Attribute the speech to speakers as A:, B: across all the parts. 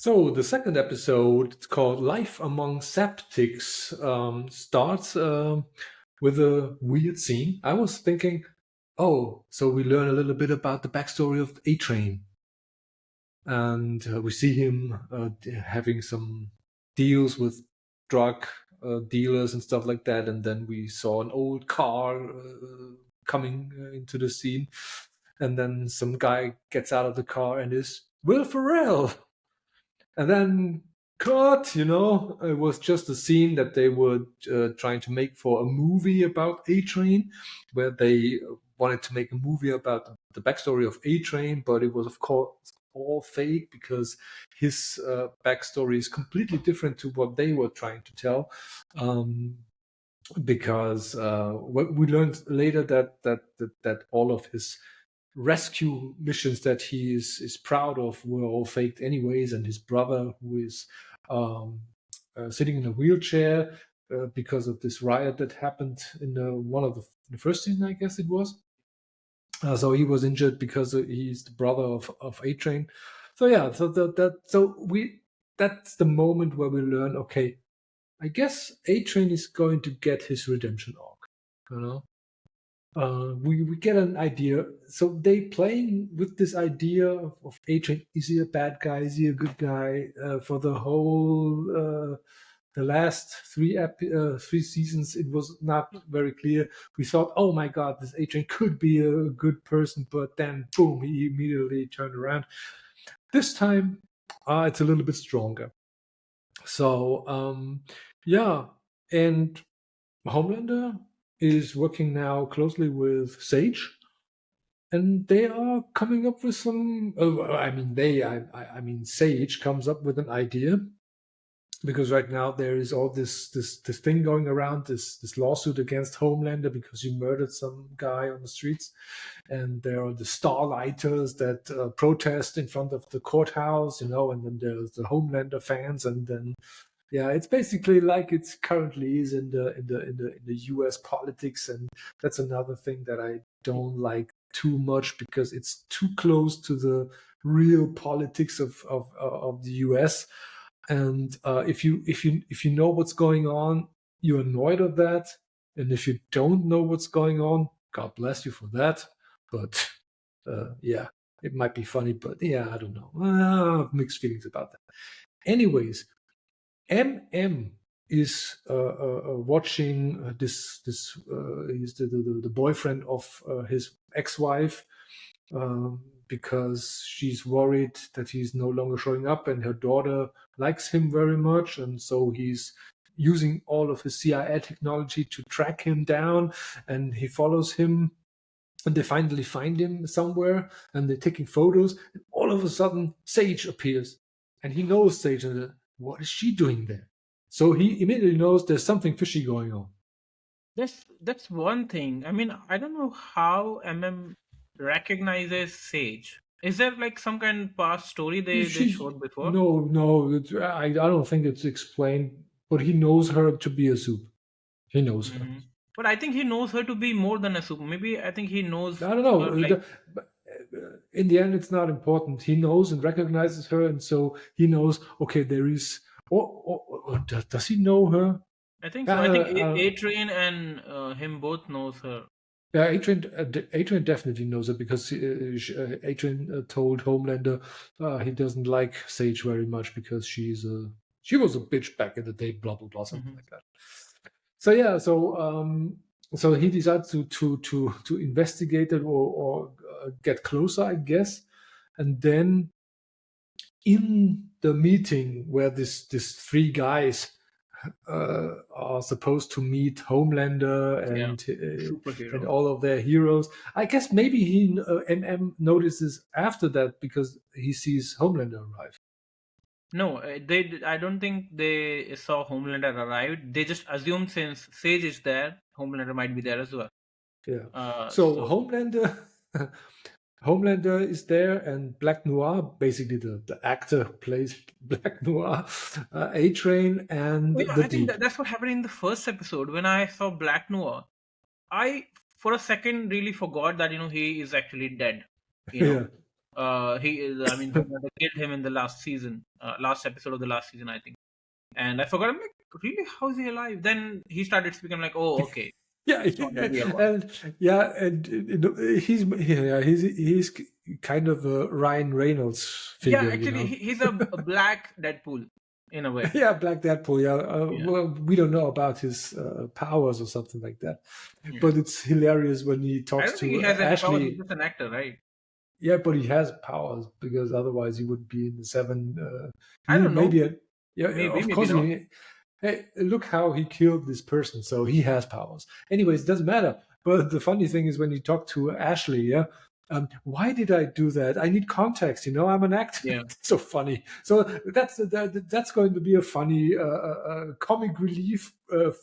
A: So the second episode, it's called "Life Among Septics," starts with a weird scene. I was thinking, oh, so we learn a little bit about the backstory of A-Train, and we see him having some deals with drug dealers and stuff like that. And then we saw an old car coming into the scene, and then some guy gets out of the car and is Will Ferrell. And then cut, it was just a scene that they were trying to make for a movie about A-Train, where they wanted to make a movie about the backstory of A-Train, but it was, of course, all fake because his backstory is completely different to what they were trying to tell. Because we learned later that all of his rescue missions that he is proud of were all faked anyways, and his brother, who is sitting in a wheelchair because of this riot that happened in one of the first season, I guess it was. So he was injured because he's the brother of A-Train. So yeah, that's the moment where we learn, okay, I guess A-Train is going to get his redemption arc, you know. We get an idea. So they playing with this idea of A-Train. Is he a bad guy? Is he a good guy? For the whole the last three seasons, it was not very clear. We thought, oh my God, this A-Train could be a good person, but then boom, he immediately turned around. This time, it's a little bit stronger. So yeah, and Homelander is working now closely with Sage, and they are coming up with some. I mean, Sage comes up with an idea, because right now there is all this thing going around, this lawsuit against Homelander because he murdered some guy on the streets, and there are the Starlighters that protest in front of the courthouse, and then there's the Homelander fans, and then yeah, it's basically like it currently is in the U.S. politics, and that's another thing that I don't like too much because it's too close to the real politics of the U.S. And if you know what's going on, you're annoyed of that, and if you don't know what's going on, God bless you for that. But yeah, it might be funny, but yeah, I don't know. Mixed feelings about that. Anyways, MM is watching this. He's the boyfriend of his ex-wife, because she's worried that he's no longer showing up, and her daughter likes him very much, and so he's using all of his CIA technology to track him down, and he follows him, and they finally find him somewhere, and they're taking photos, and all of a sudden Sage appears, and he knows Sage, and what is she doing there? So he immediately knows there's something fishy going on.
B: That's one thing. I mean, I don't know how MM recognizes Sage. Is there like some kind of past story they
A: She's
B: showed before?
A: no, I don't think it's explained, but he knows her to be a soup. He knows her.
B: Hmm. But I think he knows her to be more than a super. Maybe I think he knows
A: I don't
B: her
A: know.
B: like.
A: In the end, it's not important. He knows and recognizes her, and so he knows. Okay, there is. Or does he know her?
B: I think so. I think
A: Uh,
B: A Train and him both knows her.
A: Yeah, Adrian definitely knows it because Adrian told Homelander he doesn't like Sage very much because she was a bitch back in the day, blah blah blah, something
B: Hmm.
A: like that. So yeah, so he decides to investigate it or get closer, I guess, and then in the meeting where this three guys are supposed to meet Homelander
B: Yeah,
A: and
B: superhero.
A: all of their heroes. I guess maybe he MM notices after that because he sees Homelander arrive.
B: No, I don't think they saw Homelander arrive. They just assumed since Sage is there, Homelander might be there as well.
A: Yeah. So
B: So
A: Homelander Homelander is there, and Black Noir, basically the actor who plays Black Noir, A-Train, and
B: well,
A: the
B: I think
A: Deep.
B: that's what happened in the first episode when I saw Black Noir. I for a second really forgot that he is actually dead. You
A: Yeah.
B: know, he is, I mean, Homelander killed him in the last season, last episode of the last season, I think. And I forgot. I'm like, really? How is he alive? Then he started speaking. I'm like, oh, okay,
A: Yeah,
B: it's already a while.
A: and he's kind of a Ryan Reynolds
B: Yeah,
A: figure, you
B: actually,
A: know.
B: he's a black Deadpool in a way.
A: Yeah, Black Deadpool. Yeah,
B: Yeah,
A: well, we don't know about his powers or something like that,
B: yeah.
A: but it's hilarious when he
B: I
A: talks
B: don't think he
A: to
B: has any power. He's
A: Ashley.
B: just an actor, right?
A: Yeah, but he has powers because otherwise he would be in the seven.
B: I
A: He
B: don't know.
A: maybe yeah,
B: Maybe,
A: of
B: maybe
A: course.
B: not.
A: Hey, look how he killed this person, so he has powers. Anyways, it doesn't matter. But the funny thing is when you talk to Ashley, yeah, why did I do that? I need context. You know, I'm an actor.
B: Yeah,
A: So funny. So that's going to be a funny comic relief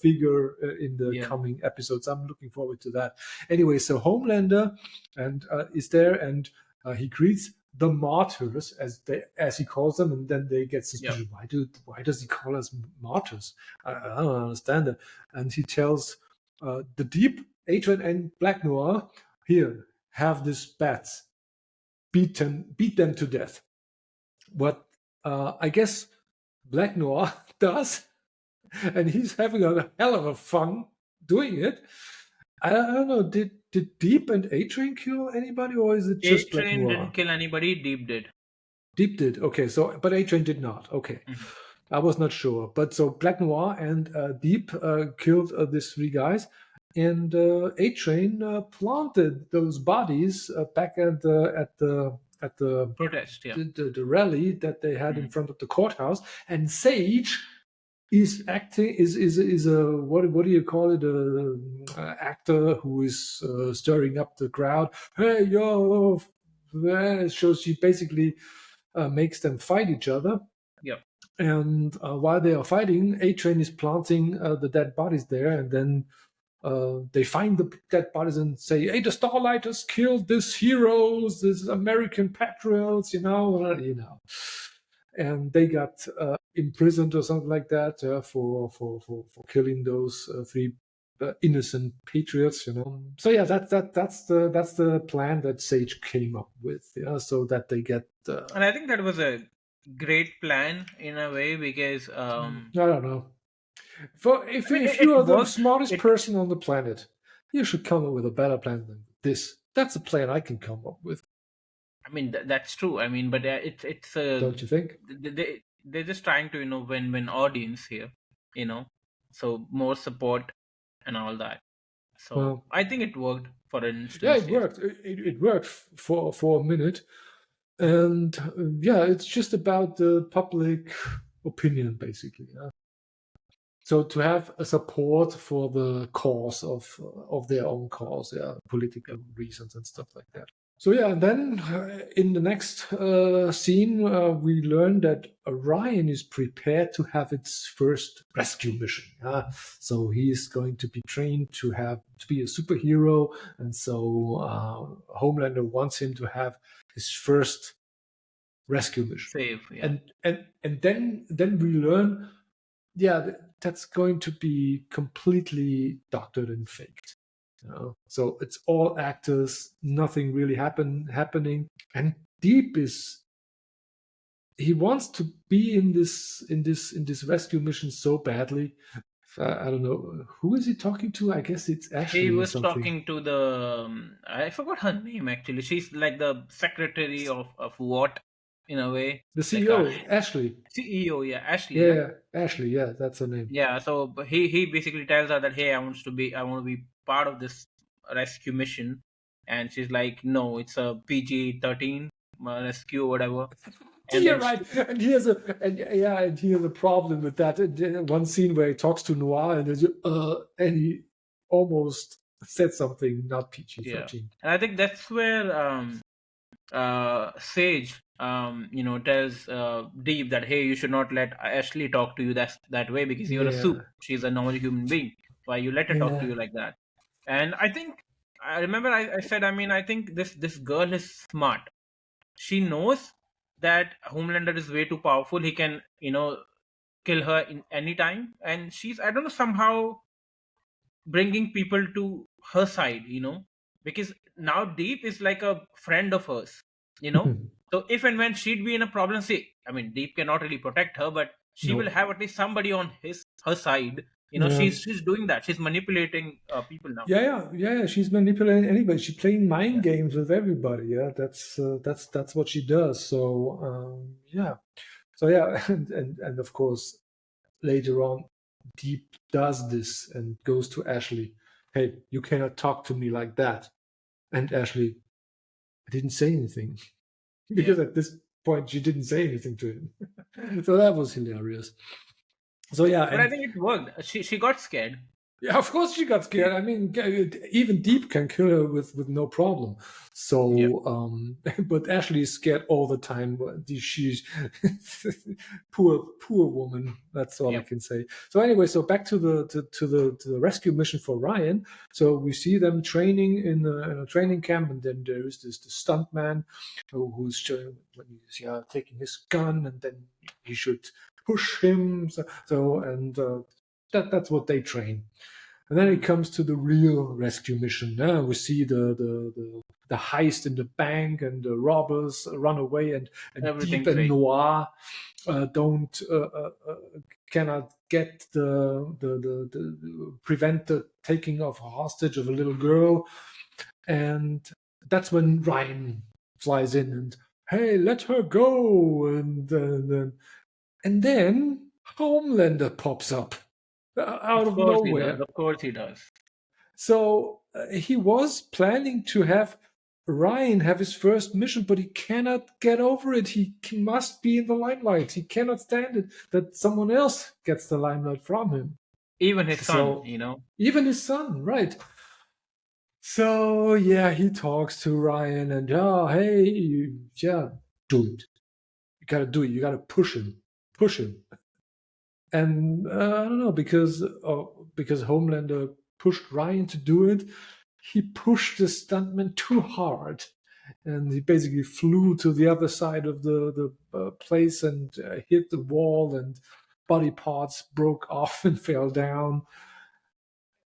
A: figure in the
B: yeah.
A: coming episodes. I'm looking forward to that. Anyway, so Homelander and is there, and he greets the martyrs as he calls them, and then they get
B: Yeah.
A: suspicious. Why does he call us martyrs? I don't understand it. And he tells the Deep, Adrian, and Black Noir, here, have these bats, beat them to death. What I guess Black Noir does, and he's having a hell of a fun doing it. I don't know. Did Deep and A-Train kill anybody, or is it
B: A
A: just Black
B: Train didn't
A: Noir?
B: kill anybody. Deep did.
A: Deep did. Okay, so but A-Train did not. Okay,
B: Mhm.
A: I was not sure. But so Black Noir and Deep killed these three guys, and A-Train planted those bodies back at
B: Protest. Yeah.
A: the rally that they had in
B: Mhm.
A: front of the courthouse. And Sage is acting is a what do you call it, a actor who is stirring up the crowd. Hey yo, so she basically makes them fight each other.
B: Yeah.
A: And while they are fighting, A Train is planting the dead bodies there, and then they find the dead bodies and say, "Hey, the Starlighters killed these heroes, these American patriots," and they got imprisoned or something like that for killing those three innocent patriots. So yeah, that's the plan that Sage came up with. Yeah, so that they get.
B: And I think that was a great plan in a way because
A: I don't know. For if
B: I mean,
A: if
B: it
A: you are the
B: worked.
A: smartest
B: It
A: person on the planet, you should come up with a better plan than this. That's a plan I can come up with,
B: I mean, that's true. I mean, but it's
A: don't you think?
B: they're just trying to win audience here, you know, so more support and all that. So
A: Well,
B: I think it worked for an
A: yeah,
B: instance.
A: it
B: Yes.
A: worked. It worked for a minute, and yeah, it's just about the public opinion, basically. Yeah? So to have a support for the cause of their own cause, yeah,
B: Yep.
A: political reasons and stuff like that. So yeah, and then in the next scene, we learn that Orion is prepared to have its first rescue mission. So he is going to be trained to be a superhero, and so Homelander wants him to have his first rescue mission.
B: Save. Yeah.
A: And then we learn, yeah, that's going to be completely doctored and faked. So it's all actors, nothing really happening. And Deep is, he wants to be in this rescue mission so badly. I don't know, who is he talking to. I guess it's
B: He
A: Ashley or
B: was
A: something.
B: talking to the I forgot her name actually. She's like the secretary of what in a way,
A: The
B: like a
A: CEO, Ashley.
B: CEO. Yeah, Ashley,
A: Yeah,
B: right?
A: yeah, Ashley. Yeah, that's her name.
B: Yeah. So but he basically tells her that hey, I want to be part of this rescue mission, and she's like, no, it's a PG-13 rescue or whatever. And
A: Yeah,
B: then
A: right. And he has a problem with that. One scene where he talks to Noir, and he almost said something not PG
B: yeah,
A: 13.
B: and I think that's where Sage tells Deep that hey, you should not let Ashley talk to you that way because you're a soup.
A: Yeah,
B: She's a normal human being. Why you let her talk to
A: yeah.
B: you like that? And I think I remember I said, I mean, I think this girl is smart. She knows that Homelander is way too powerful. He can kill her in any time, and she's, I don't know, somehow bringing people to her side. Because now Deep is like a friend of hers. you know. So if and when she'd be in a problem, see, I mean, Deep cannot really protect her, but she will
A: No.
B: have at least somebody on her side.
A: Yeah.
B: She's doing that. She's manipulating people now.
A: Yeah. She's manipulating anybody. She's playing mind
B: Yeah,
A: games with everybody. Yeah, that's what she does. So yeah, so yeah, and of course later on, Deep does this and goes to Ashley. Hey, you cannot talk to me like that. And Ashley, I didn't say anything
B: yeah.
A: because at this point she didn't say anything to him. So that was hilarious. So yeah,
B: But I
A: and
B: think it worked. She got scared.
A: yeah, of course she got scared. I mean, even Deep can kill her with no problem.
B: Yeah.
A: So, but Ashley is scared all the time. She's poor woman. That's all I
B: Yeah.
A: can say. So anyway, so back to the rescue mission for Ryan. So we see them training in a training camp, and then there is this stuntman who's taking his gun, and then he should push him. That's what they train. And then it comes to the real rescue mission. We see the heist in the bank, and the robbers run away, and Deep
B: Everything
A: and
B: fake.
A: Noir don't cannot get the prevent the taking of a hostage of a little girl, and that's when Ryan flies in and, hey, let her go, and then Homelander pops up out
B: Of
A: of
B: course he does.
A: nowhere.
B: Of course he does.
A: So he was planning to have Ryan have his first mission, but he cannot get over it. Must be in the limelight. He cannot stand it that someone else gets the limelight from him.
B: Even his son,
A: So even his son, right? So yeah, he talks to Ryan and, oh, hey, yeah, do it. You gotta do it. You gotta push him. And I don't know, because Homelander pushed Ryan to do it, he pushed the stuntman too hard, and he basically flew to the other side of the place and hit the wall, and body parts broke off and fell down.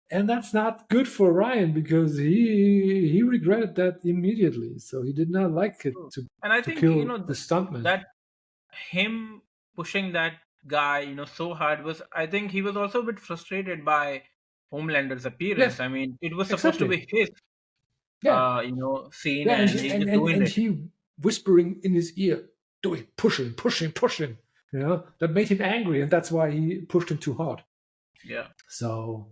A: And that's not good for Ryan, because he regretted that immediately. So he did not like it
B: true.
A: to
B: And I
A: to
B: think
A: kill the stuntman.
B: that him pushing that guy, so hard was. I think he was also a bit frustrated by Homelander's appearance.
A: Yes,
B: I mean, it was supposed to
A: exactly.
B: be his,
A: Yeah,
B: scene,
A: yeah,
B: and he's just doing
A: and
B: it.
A: he whispering in his ear, do it, push him. That made him angry, and that's why he pushed him too hard.
B: Yeah.
A: So,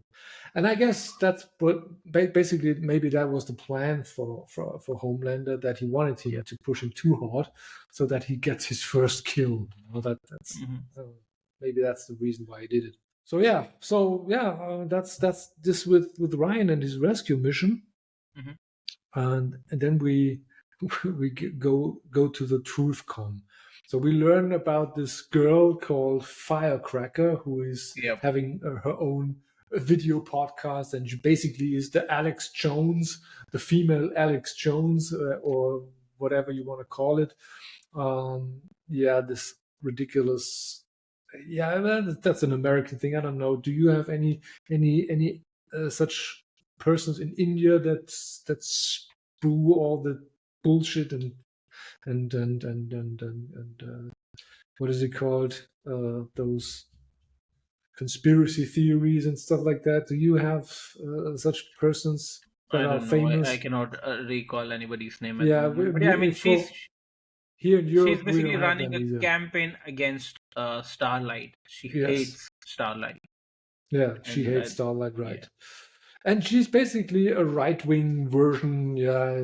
A: and I guess that's what basically maybe that was the plan for Homelander, that he wanted
B: Yeah.
A: him to push him too hard so that he gets his first kill. That's
B: Hmm.
A: maybe that's the reason why he did it. That's this with Ryan and his rescue mission.
B: Hmm.
A: And then we go to the truth con. So we learn about this girl called Firecracker, who is
B: Yeah.
A: having her own video podcast, and she basically is the Alex Jones, the female Alex Jones, or whatever you want to call it. This ridiculous. Yeah, that's an American thing. I don't know. Do you have any such persons in India that spew all the bullshit and what is it called? Those conspiracy theories and stuff like that. Do you have such persons that
B: I
A: are
B: don't know. I
A: famous?
B: cannot recall anybody's name at the
A: Yeah,
B: moment. But yeah, I mean,
A: for here in
B: she's
A: Europe we
B: basically
A: don't have
B: running
A: them
B: a
A: either.
B: campaign against Starlight. She
A: Yes,
B: hates Starlight,
A: yeah, she
B: and
A: hates Starlight,
B: yeah.
A: right? And she's basically a right-wing version. Yeah,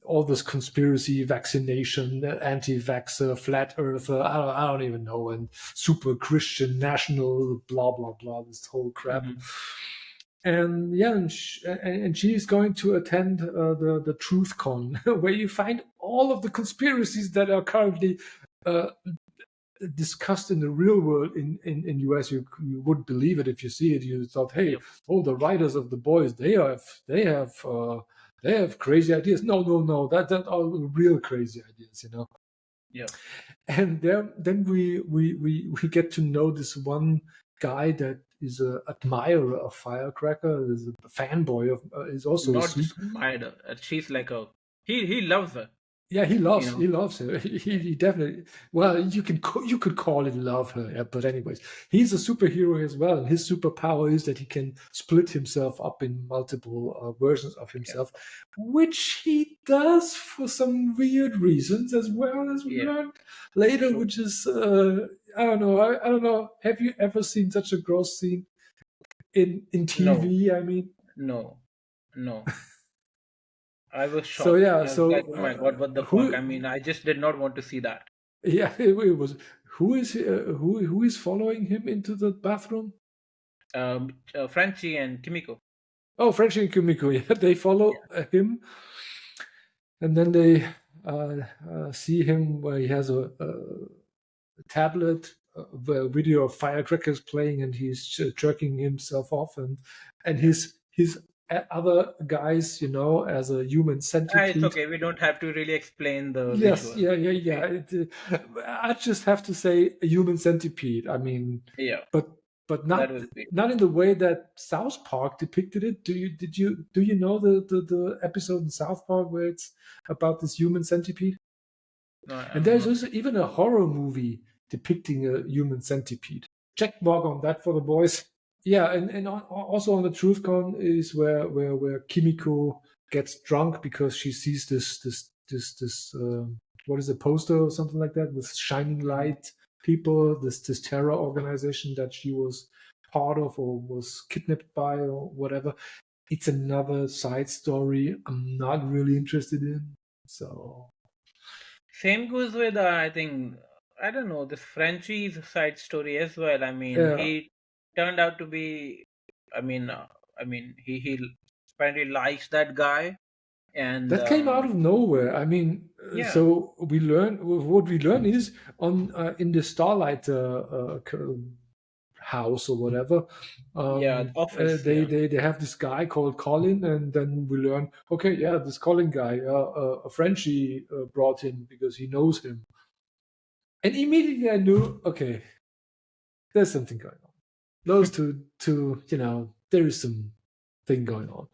A: all this conspiracy, vaccination, anti-vaxxer, flat earther. I don't even know, and super Christian national, blah blah blah. This whole crap.
B: Hmm.
A: And yeah, and she's going to attend the Truth Con, where you find all of the conspiracies that are currently uh, discussed in the real world in US. You wouldn't believe it if you see it. You thought, hey,
B: Yep.
A: all the writers of the boys, they have crazy ideas. No, that are real crazy ideas.
B: Yeah.
A: And then we get to know this one guy that is a admirer of Firecracker, is a fanboy of, is also a
B: Not
A: super.
B: just admired her. She's like a he loves her.
A: Yeah,
B: You know.
A: he loves her. He definitely. Well, you could call it love her, yeah, but anyways, he's a superhero as well, and his superpower is that he can split himself up in multiple versions of
B: Yeah.
A: himself, which he does for some weird reasons, as well as we
B: Yeah.
A: learned later.
B: True.
A: Which is, I don't know. I don't know. Have you ever seen such a gross scene in
B: No.
A: TV? I mean,
B: No. No. I was
A: so
B: shocked.
A: yeah.
B: I was like,
A: So
B: "Oh my god, what the fuck?" I
A: who?
B: mean, I just did not want to see that.
A: Yeah, it was. Who is following him into the bathroom?
B: Frenchie and Kimiko.
A: Oh, Frenchie and Kimiko. Yeah, they
B: Yeah.
A: follow him, and then they see him where he has a tablet, a video of firecrackers playing, and he's jerking himself off, and
B: Yeah.
A: his other guys, as a human
B: It's
A: centipede.
B: okay. We don't have to really explain the
A: Yes,
B: visual.
A: yeah, yeah, yeah.
B: Okay.
A: I just have to say a human centipede. I mean,
B: Yeah,
A: but but
B: that
A: not
B: was great.
A: not in the way that South Park depicted it. Do you know the episode in South Park where it's about this human centipede?
B: No,
A: And
B: I'm
A: there's
B: not.
A: also even a horror movie depicting a human centipede. Check mark on that for the boys. Yeah, and also on the truth con is where Kimiko gets drunk because she sees this what is a poster or something like that with shining
B: Mhm.
A: light people, this terror organization that she was part of or was kidnapped by or whatever. It's another side story I'm not really interested in. So
B: Same goes with I think I don't know this Frenchie's side story as well. I mean,
A: yeah,
B: he turned out to be. I mean, he apparently likes that guy, and
A: that came out of nowhere. I mean,
B: yeah,
A: so we learn what we learn is on in the Starlight house or whatever.
B: yeah, office, yeah,
A: They have this guy called Colin, and then we learn, okay, yeah, this Colin guy, a Frenchie brought him because he knows him, and immediately I knew, okay, there's something going on. Those two, there is some thing going on,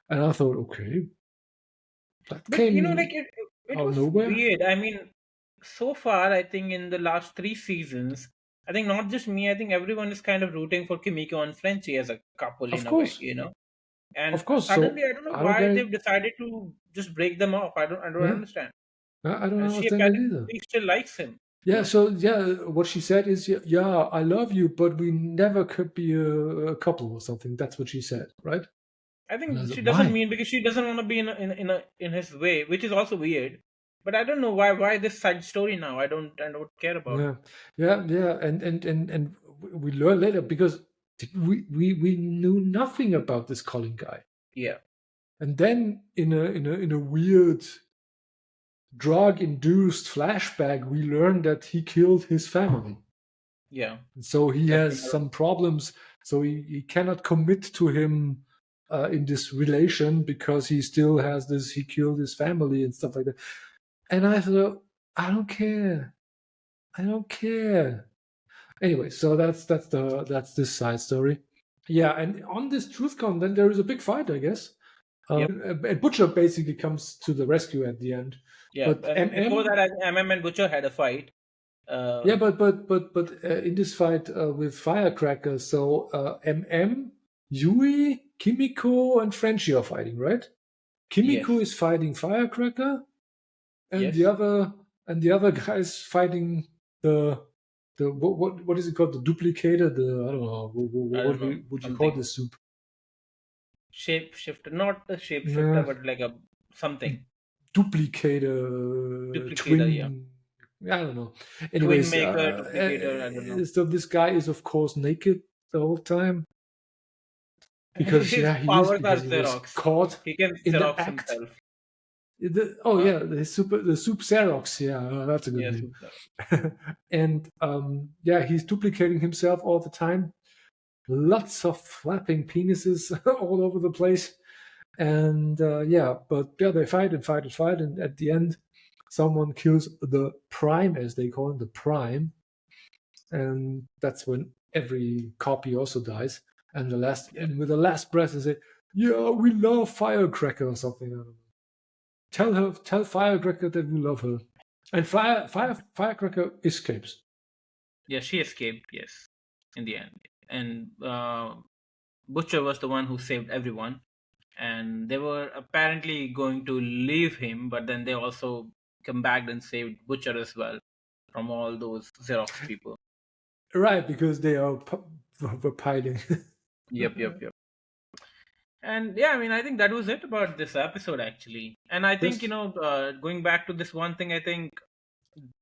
A: and I thought, okay, that
B: but like
A: came
B: it
A: out of
B: was
A: nowhere.
B: weird. I mean, so far, I think in the last three seasons, I think not just me, I think everyone is kind of rooting for Kimiko and Frenchie as a couple
A: Of
B: in a way,
A: course,
B: And
A: of course.
B: suddenly,
A: So
B: I don't know
A: I don't
B: why
A: get
B: they've
A: it.
B: decided to just break them off. I don't
A: Yeah,
B: understand.
A: I don't
B: She
A: understand that either.
B: apparently still likes him.
A: Yeah, so yeah, what she said is, yeah, yeah, I love you, but we never could be a couple or something. That's what she said, right?
B: I
A: And I
B: think
A: said,
B: she doesn't
A: why?
B: mean because she doesn't want to be in his way, which is also weird. But I don't know why this side story now. I don't care about it.
A: Yeah, yeah, yeah, and we learn later because we knew nothing about this Colin guy,
B: Yeah,
A: and then in a weird drug-induced flashback, we learn that he killed his family.
B: yeah.
A: So he
B: That's
A: has
B: another.
A: some problems. So he cannot commit to him in this relation because he still has this. He killed his family and stuff like that. And I thought, I don't care. I don't care. Anyway, so that's this side story. Yeah, and on this TruthCon, then there is a big fight, I guess.
B: Yep.
A: And Butcher basically comes to the rescue at the end.
B: Yeah.
A: But
B: Before that,
A: MM,
B: I think MM and Butcher had a fight.
A: yeah,
B: Uh,
A: but in this fight with Firecracker, so MM, Yui, Kimiko, and Frenchie are fighting, right? Kimiko
B: yes.
A: is fighting Firecracker, and the
B: Yes.
A: other and the other guy is fighting the what is it called? The duplicator. The I don't know.
B: I don't
A: What
B: know.
A: would you call
B: Something.
A: this soup?
B: Shapeshifter. Not a shapeshifter,
A: Nah,
B: but like a something.
A: duplicator,
B: Duplicator, yeah.
A: twin. I don't know.
B: Twin
A: Anyways,
B: maker, duplicator, I don't know.
A: so this guy is of course naked the whole time because
B: His
A: yeah he is
B: powers are
A: because he was
B: Xerox.
A: caught
B: He can
A: in the
B: Xerox
A: act.
B: himself.
A: Oh
B: Huh?
A: yeah, the soup Xerox. Yeah, that's a good
B: Yes.
A: name. And yeah, he's duplicating himself all the time. Lots of flapping penises all over the place. And yeah, but yeah, they fight and fight and fight, and at the end, someone kills the Prime, as they call him, the Prime, and that's when every copy also dies. And
B: Yeah.
A: and with the last breath, they say, "Yeah, we love Firecracker" or something. I don't know. tell Firecracker that we love her. And Firecracker escapes.
B: Yeah, she escaped. Yes, in the end, and Butcher was the one who saved everyone. And they were apparently going to leave him, but then they also come back and saved Butcher as well from all those Xerox people.
A: Right, because they are were piling.
B: Yep. And yeah, I mean, I think that was it about this episode actually. And I think,
A: Yes.
B: going back to this one thing, I think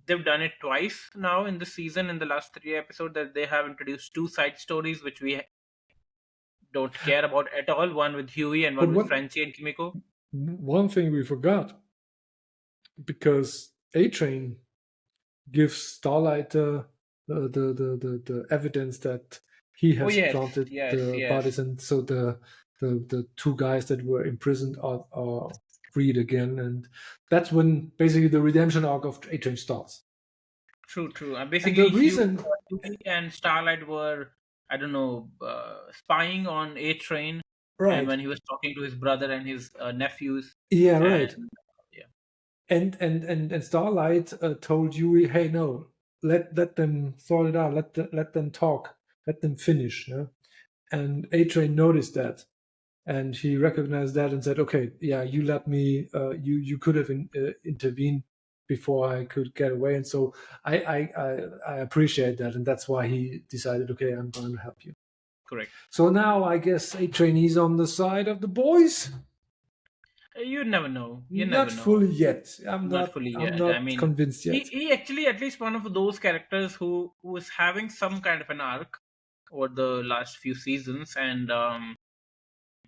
B: they've done it twice now in the season, in the last three episodes, that they have introduced two side stories which we don't care about at all. One with Huey and
A: But
B: one with Frenchie and Kimiko.
A: one thing we forgot, because A Train gives Starlight the evidence that he
B: Oh
A: has
B: yes,
A: planted
B: yes,
A: the
B: yes.
A: bodies, and so the two guys that were imprisoned are freed again, and that's when basically the redemption arc of A Train starts.
B: True.
A: And the
B: Basically,
A: reason,
B: Huey and Starlight were, I don't know, spying on A Train, and
A: right?
B: when he was talking to his brother and his nephews,
A: Yeah,
B: and
A: right.
B: yeah,
A: And Starlight told Yui, "Hey, no, let them sort it out. Let them talk. Let them finish." Yeah? And A Train noticed that, and he recognized that and said, "Okay, yeah, you let me. You could have intervened before I could get away." And so I appreciate that, and that's why he decided, "Okay, I'm going to help you."
B: correct.
A: So now I guess A Train is on the side of the boys.
B: You never know. You never
A: Not
B: know.
A: fully yet. I'm
B: Not
A: not.
B: fully
A: I'm
B: yet. I
A: not
B: mean,
A: convinced yet.
B: he actually at least one of those characters who is having some kind of an arc over the last few seasons, and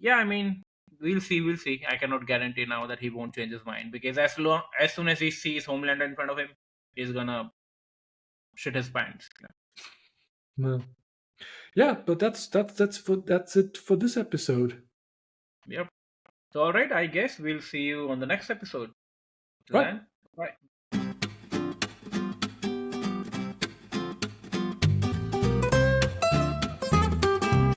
B: yeah, I mean, we'll see. I cannot guarantee now that he won't change his mind, because as soon as he sees Homelander in front of him, he's gonna shit his pants.
A: No. Yeah, but that's it for this episode.
B: Yep. So all right, I guess we'll see you on the next episode. Till
A: Right.
B: then.